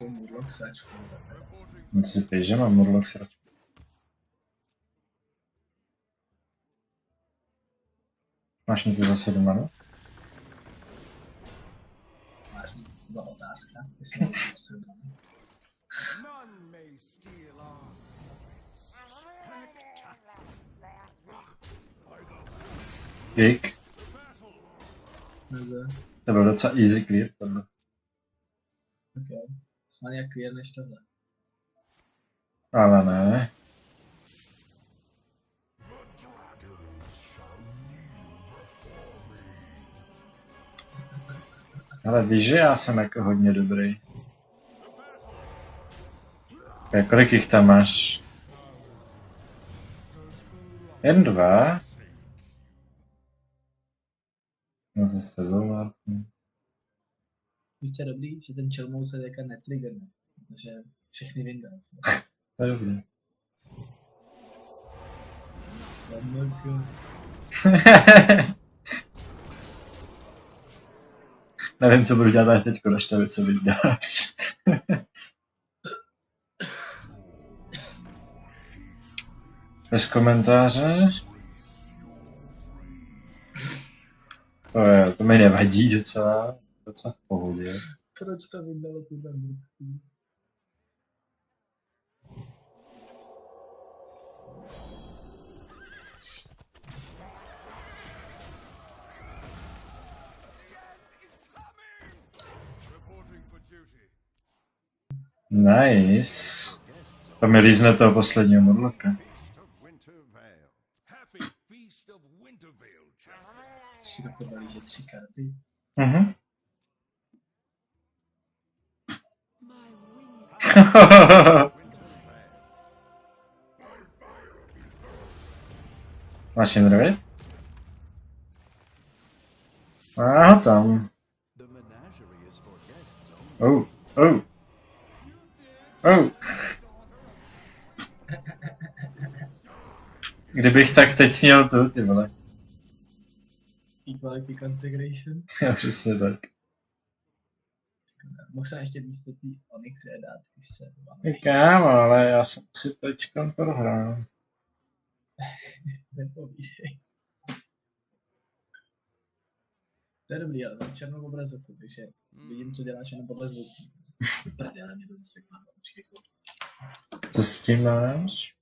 Murloc sračku. Si píš, že mám Murloc sračku. Máš něco zase doma, no? Máš dva otázka, jestli se Kick. Neze. To byl docela easy clear, tohle. Ok. Snad jak clear než tohle. Ale ne. Ale víš, že já jsem jako hodně dobrý. Kolik jich tam máš? 1, 2. No zase to bylo Martin. Víš, co je dobrý, že ten čelmou se jako netriggerne, protože všechny vyndá. To je dobrý. Nevím, co budu dělat teď, až to co vydáš. Bez komentáře. To mi nevadí docela v pohodě. Proč to vydalo tuhle mrtvý? Nice. To mi lízne toho posledního Murloka. Což to podali, že 3 karty. Mhm. Máš Indroid? Aha, tam. Oh. Kdybych tak teď měl tu, ty vole. Equality Consecration. Já přesně tak. Mohl jsem ještě místo tý Onyxy dát, když se Kámo, ale já jsem si teďkon prohrál. Nepovídej. To je dobrý, ale mám černou obrazovku, takže vidím, co děláš jenom podle zvuku. Prdele, mě to zase kláme, počkej. Co s tím máš?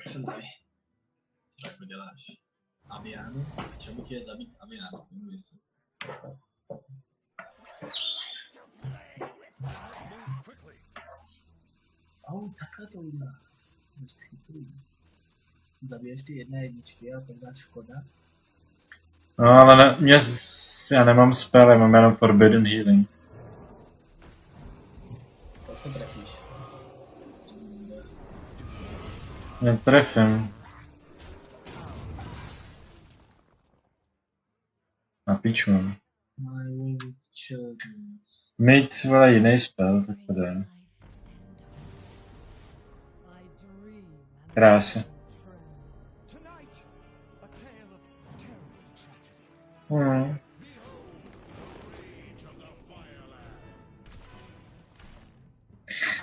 Jsem tady. Co tak děláš? Aviánu? A čemu ti je zabít Aviánu? Nemůžu si. Takhle to udělá. Dost chytrý. Zabiješ ty 1/1 a pak dáš Škoda. No ale ne, já nemám spell, já mám jenom Forbidden Healing. Proč to trefíš? Netrefím. Na piču. My winged children. Mít si vole jiný spell, tak to jde. Krása.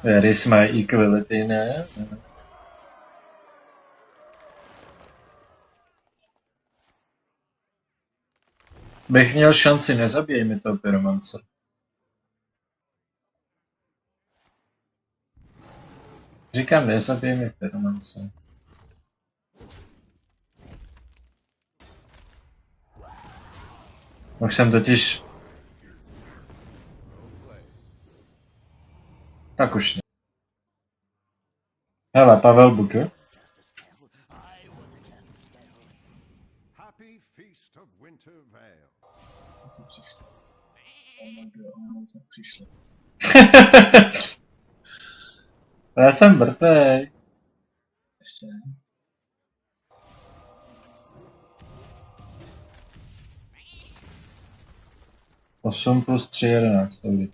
There is my equality, ne? Bych měl šanci, nezabijej mi toho pyromance. Říkám, nezabijej mi pyromance. Mohl jsem totiž... Tak už ne. Hele, Pavel Buk, jo? Co tu přišlo? To přišlo. Já jsem mrtvej. Ještě ne. Osm plus 3, 11. Dobrý.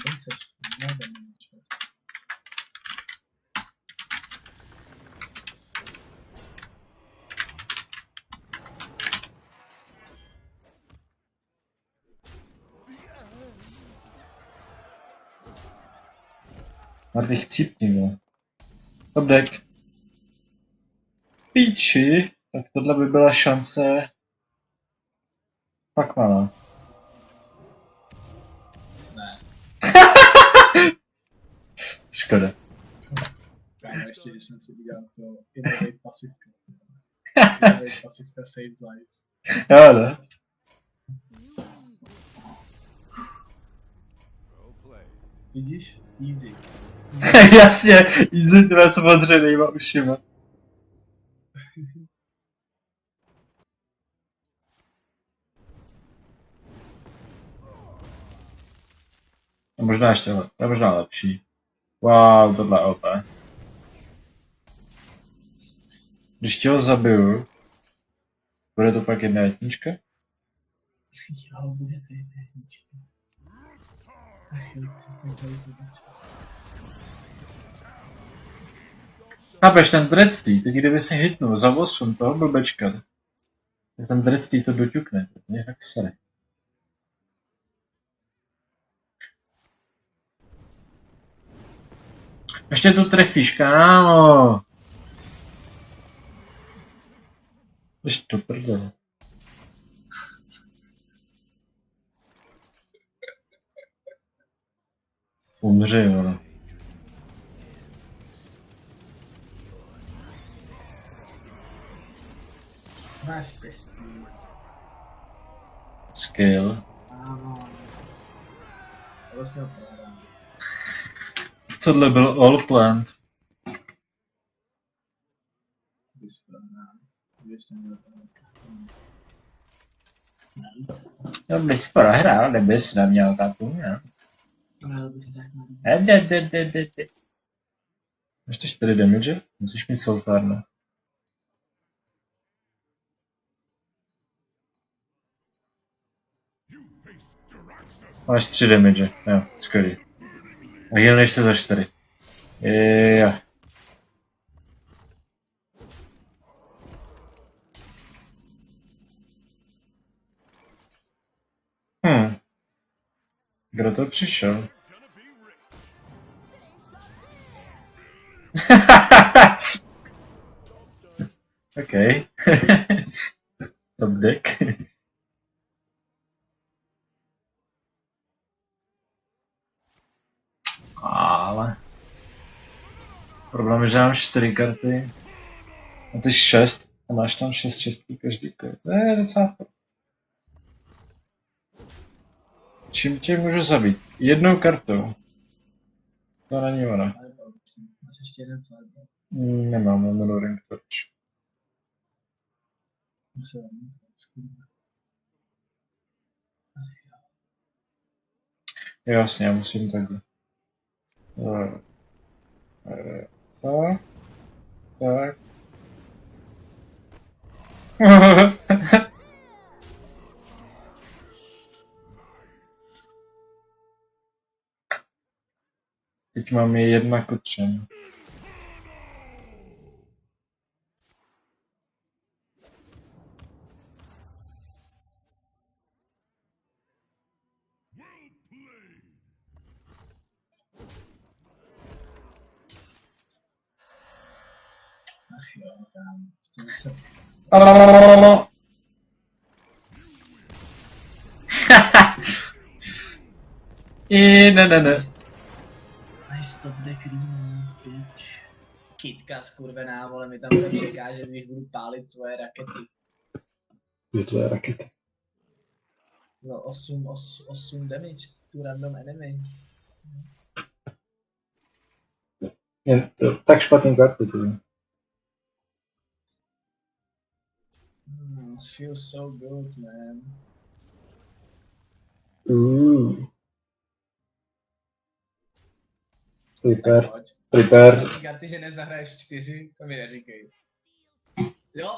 Nejseš, ne, Marty chcípni, jo. Top deck. Píči, tak tohle by byla šance. Pak má. Ne. Škoda. Kámo, ještě, že jsem si udělal to Innovate pasivka. Innovate pasivka saves lives. Jo, ne? Vidíš? Easy. Jasně, easy tvé s modřenýma ušima. A možná ještě, to je možná lepší. Wow, tohle je OP. Když tě ho zabiju, bude to pak jedna jednička? Jo, bude to jedna jednička. Ach jo, co jsi tady podačil. Chápeš, ten Dreadstee, teď kdyby si hitnul za 8 toho blbečka, tak ten Dreadstee to doťukne, to je tak sere. Ještě tu trefíš, kámo! Ještě to prdele. Umři, vole. Máš štěstí. Skill. Áno. Ale jsme ho prohráli. Tohle byl all planned. Bys prohrál. Kdybys neměl toho kartu. No bys prohrál, kdybys neměl kartu, ne? Prohrál bys tak na Ještě 4 damage? Musíš mít soulfire, ne? Máš 3 damage, jo, skvělý. A healneš se za 4. Jo. Kdo to přišel? OK. Top deck. Ale... Problém je, že mám 4 karty. A ty 6. A máš tam 6 šestí každý kart. To je docela... Čím tě můžu zabít? Jednou kartou. To není ono. Máš ještě jeden fireball. Nemám, mám Luring Torch. Musel. Jasně, já musím takhle. Tak. Tak. Teď mám je 1:3. Ach jo, tam. S tím se... Ne. Nice top deck bitch. Kytka skurvená, vole, mi tam bude překážet, když budu pálit svoje rakety. Je to je raketa. No 8 damage to random enemy. Je to tak špatný karty, ty. Feels so good, man. Prepare. Pojď. Prepare. Ty karty, že nezahraješ 4, to mi neříkej. Jo,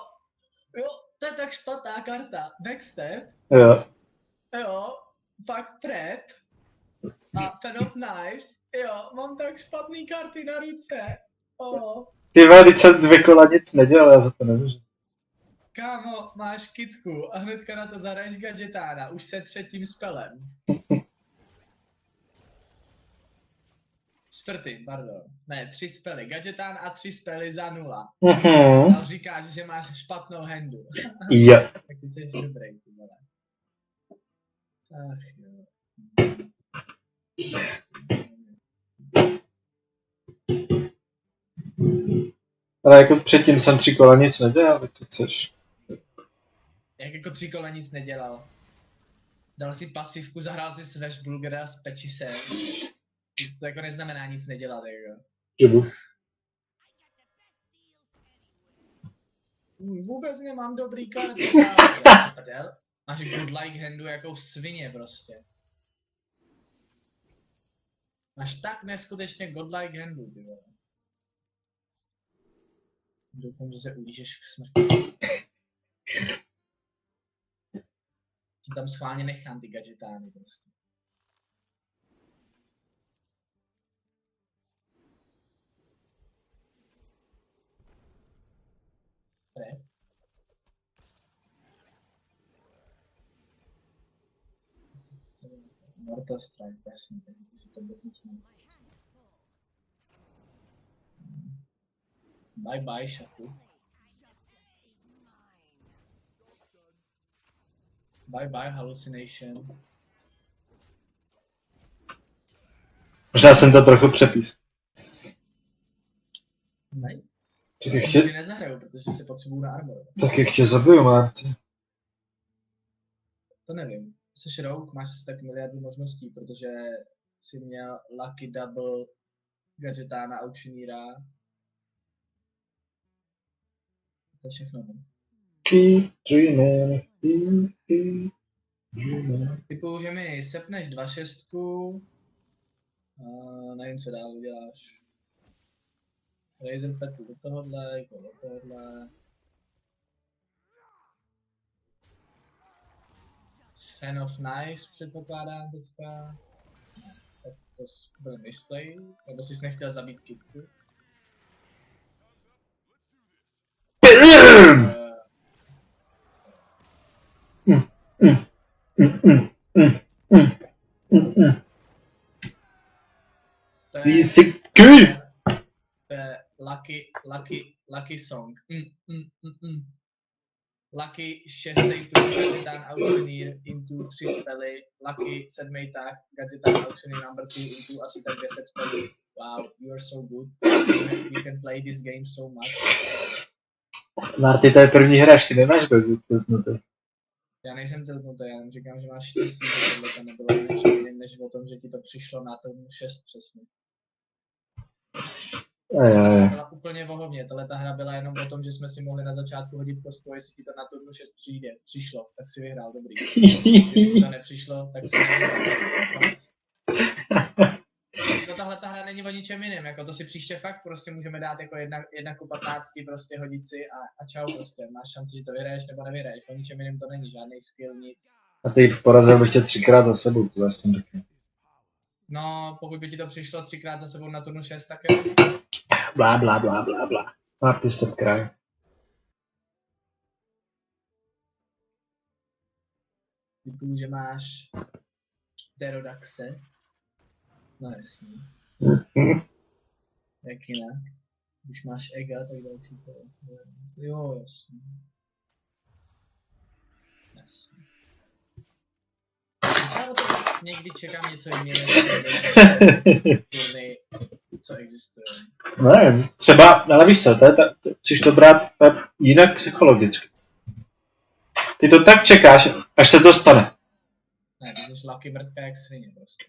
to je tak špatná karta. Backstep, Jo. jo, pak prep a Ten of Knives, jo, mám tak špatný karty na ruce. Ty vole, jsem 2 kola nic nedělal, já za to nemůžu. Kámo, máš kitku a hnedka na to zahraješ gadgetána, už se 3. spelem. čtvrtý, pardon. Ne, 3 spely. Gadgetan a 3 spely za 0. Mhm. Ale říkáš, že máš špatnou handu. Jo. Tak ty jsi dobrý, ty vole. Ach jo. Ale jako předtím jsem 3 kola nic nedělal, tak co chceš? Jak jako 3 kola nic nedělal. Dal si pasivku, zahrál si Slash Bulgara s Pečisem. To jako neznamená nic nedělat, jako. Žebu. Vůbec nemám dobrý karty. Máš godlike handu jako svině prostě. Máš tak neskutečně godlike handu, ty vole. Doufám, že se ulížeš k smrti. Ti tam schválně nechám ty gadgetány prostě. Ne? Mortal Strike, jasně, tak ty si to budeš mít. Bye bye, Shaku. Bye bye, Hallucination. Možná jsem to trochu přepis. Ne? Tak jak Ti tě, nezahraju, protože si potřebuju na armor. tak jak tě zabiju, Marty. To nevím. Jsi rouk, máš tak miliardu možností, protože jsi měl Lucky Double, Gadgetána, Auctioneera. To je všechno. No. Keep dreaming, keep dreaming. Typu, že mi sepneš 2/6, nevím, co dál uděláš. Razor Petu do tohohle, jako do tohohle. Fan of Knives předpokládám teďka. Tak to byl misplay, nebo jsi nechtěl zabít kitku. To je, Easy kul! to je lucky song. Lucky 6. tah, Gadgetan Auctioneer into 3 spely. Lucky 7. tah, Gadgetan Auctioneer number 2 into asi tak 10 spely. Wow, you are so good. You can play this game so much. Marty, to je první hra, ještě nemáš bezutnutý. Já nejsem tiltnutý, já jen říkám, že máš štěstí, že tohle to nebylo ničím jiným, než o tom, že ti to přišlo na turnu 6 přesně. Ajaj. Byla úplně vohovně, tato hra byla jenom o tom, že jsme si mohli na začátku hodit kostku, jestli ti to na turnu 6 přijde. Přišlo, tak si vyhrál, dobrý. Kdyby to nepřišlo, tak si nevyhrál. No tahle ta hra není o ničem jiném, jako to si příště fakt prostě můžeme dát jako 1:15, prostě hodit si a čau prostě. Máš šanci, že to vyhraješ nebo nevyhraješ, o ničem jiném to není, žádný skill, nic. A ty porazil bych tě 3krát za sebou, to jsem řekl. No, pokud by ti to přišlo 3krát za sebou na turnu 6, tak jo. Blá, blá, blá, blá, blá. Marty, stop kraj. Typu, že máš Pterodaxe. No jasný. Jak jinak? Když máš Ega, tak další to. Jo, jasný. Jasný. Já to někdy čekám něco jiného, turny, co existuje. Ne, třeba, ale víš co, chceš to brát jinak psychologicky. Ty to tak čekáš, až se to stane. Ne, ty jsi lucky mrtka jak svině prostě.